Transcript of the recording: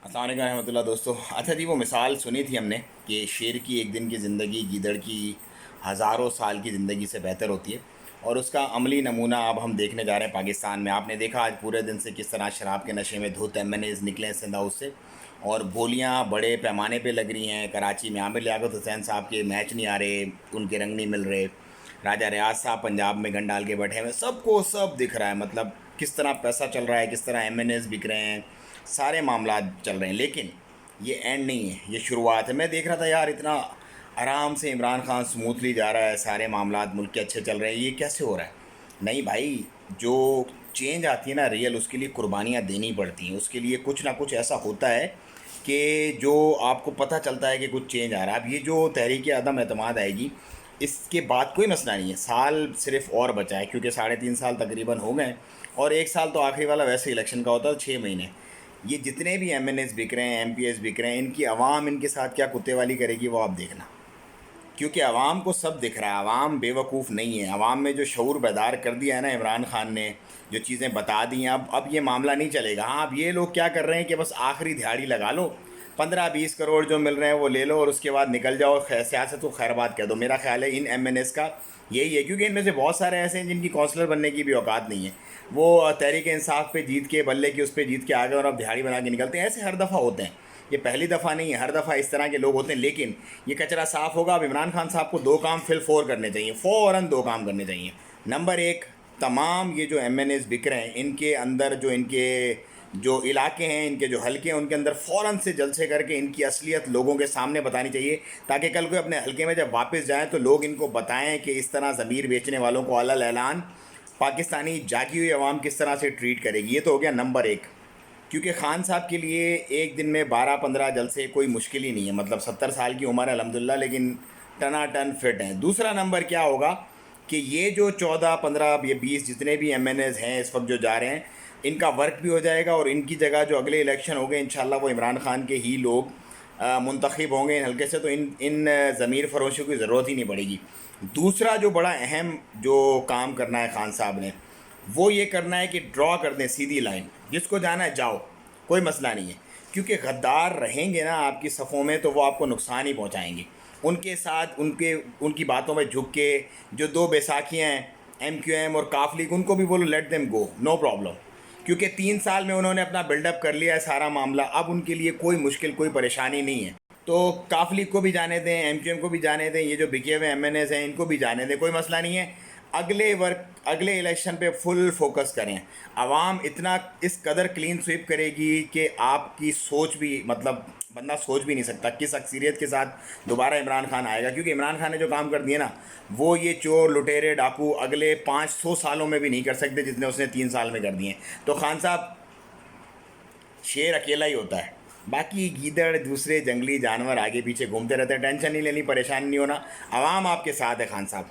अस्सलाम वालेकुम रहमतुल्लाह दोस्तों। अच्छा जी, वो मिसाल सुनी थी हमने कि शेर की एक दिन की ज़िंदगी गीदड़ की हज़ारों साल की ज़िंदगी से बेहतर होती है। और उसका अमली नमूना अब हम देखने जा रहे हैं पाकिस्तान में। आपने देखा आज पूरे दिन से किस तरह शराब के नशे में धुत एमएनएज़ निकले हैं सिंध हाउस से, और गोलियां बड़े पैमाने पे लग रही हैं। कराची में आमिर लियाकत हुसैन साहब के मैच नहीं आ रहे, उनके रंग नहीं मिल रहे। राजा रियाज साहब पंजाब में गन डाल के बैठे हुए, सबको सब दिख रहा है। मतलब किस तरह पैसा चल रहा है, किस तरह एमएनएज़ बिक रहे हैं, सारे मामला चल रहे हैं। लेकिन ये एंड नहीं है, ये शुरुआत है। मैं देख रहा था यार, इतना आराम से इमरान खान स्मूथली जा रहा है, सारे मामला मुल्क के अच्छे चल रहे हैं, ये कैसे हो रहा है? नहीं भाई, जो चेंज आती है ना रियल, उसके लिए कुर्बानियाँ देनी पड़ती हैं। उसके लिए कुछ ना कुछ ऐसा होता है कि जो आपको पता चलता है कि कुछ चेंज आ रहा है। अब ये जो तहरीक अदम एतमाद आएगी, इसके बाद कोई मसला नहीं है। साल सिर्फ और बचा है, क्योंकि 3.5 साल तकरीबन हो गए, और एक साल तो आखिरी वाला वैसे इलेक्शन का होता है, 6 महीने। ये जितने भी एमएनएस बिक रहे हैं, एमपीएस बिक रहे हैं, इनकी आवाम इनके साथ क्या कुत्तेवाली करेगी वो आप देखना। क्योंकि आवाम को सब दिख रहा है, आवाम बेवकूफ़ नहीं है। आवाम में जो शऊर बेदार कर दिया है ना इमरान खान ने, जो चीज़ें बता दी हैं, अब ये मामला नहीं चलेगा। हाँ, अब ये लोग क्या कर रहे हैं कि बस आखिरी दिहाड़ी लगा लो, 15-20 करोड़ जो मिल रहे हैं वो ले लो, और उसके बाद निकल जाओ, सियासत को खैरबाद कह दो। मेरा ख्याल है इन एमएनएस का यही है, क्योंकि इनमें से बहुत सारे ऐसे हैं जिनकी काउंसलर बनने की भी औकात नहीं है। वो तहरीक इंसाफ पे जीत के, बल्ले की उस पर जीत के आ गए और अब दिहाड़ी बना के निकलते हैं। ऐसे हर दफ़ा होते हैं, ये पहली दफ़ा नहीं है, हर दफ़ा इस तरह के लोग होते हैं। लेकिन ये कचरा साफ़ होगा। अब इमरान खान साहब को दो काम फिल फोर करने चाहिए, फ़ौरन दो काम करने चाहिए। नंबर एक, तमाम ये जो एमएनएस बिक रहे हैं, इनके अंदर जो इलाके हैं, इनके जो हलके हैं, उनके अंदर फ़ौरन से जलसे करके इनकी असलियत लोगों के सामने बतानी चाहिए, ताकि कल को अपने हलके में जब वापस जाएँ तो लोग इनको बताएं कि इस तरह ज़मीर बेचने वालों को अलल ऐलान पाकिस्तानी जागी हुई आवाम किस तरह से ट्रीट करेगी। ये तो हो गया नंबर एक। क्योंकि खान साहब के लिए एक दिन में 12-15 जलसे कोई मुश्किल ही नहीं है। मतलब 70 साल की उम्र है अल्हम्दुलिल्लाह, लेकिन टनाटन फिट हैं। दूसरा नंबर क्या होगा कि ये जो 14-15 ये 20 जितने भी एमएनएज़ हैं इस वक्त जो जा रहे हैं, इनका वर्क भी हो जाएगा, और इनकी जगह जो अगले इलेक्शन होंगे इंशाल्लाह वो इमरान खान के ही लोग मुंतखब होंगे इन हल्के से। तो इन इन ज़मीर फरोशों की ज़रूरत ही नहीं पड़ेगी। दूसरा जो बड़ा अहम जो काम करना है खान साहब ने, वो ये करना है कि ड्रॉ कर दें सीधी लाइन, जिसको जाना है जाओ, कोई मसला नहीं है। क्योंकि गद्दार रहेंगे ना आपकी सफ़ों में तो वो आपको नुकसान ही पहुंचाएंगे। उनके साथ उनकी बातों में झुक के, जो दो बैसाखियाँ हैं एमक्यूएम और काफ लीग, उनको भी बोलो let them go, no problem. क्योंकि 3 साल में उन्होंने अपना बिल्डअप कर लिया है सारा मामला, अब उनके लिए कोई मुश्किल, कोई परेशानी नहीं है। तो काफ लीग को भी जाने दें, एमक्यूएम को भी जाने दें, ये जो बिके हुए एमएनएस हैं इनको भी जाने दें, कोई मसला नहीं है। अगले इलेक्शन पे फुल फोकस करें। आवाम इतना इस कदर क्लीन स्वीप करेगी कि आपकी सोच भी, मतलब बंदा सोच भी नहीं सकता किस अक्सरियत के साथ दोबारा इमरान खान आएगा। क्योंकि इमरान खान ने जो काम कर दिए ना, वो ये चोर लुटेरे डाकू अगले 500 सालों में भी नहीं कर सकते जितने उसने 3 साल में कर दिए। तो खान साहब, शेर अकेला ही होता है, बाकी गीदड़ दूसरे जंगली जानवर आगे पीछे घूमते रहते हैं। टेंशन नहीं लेनी, परेशान नहीं होना, आवाम आपके साथ है खान साहब।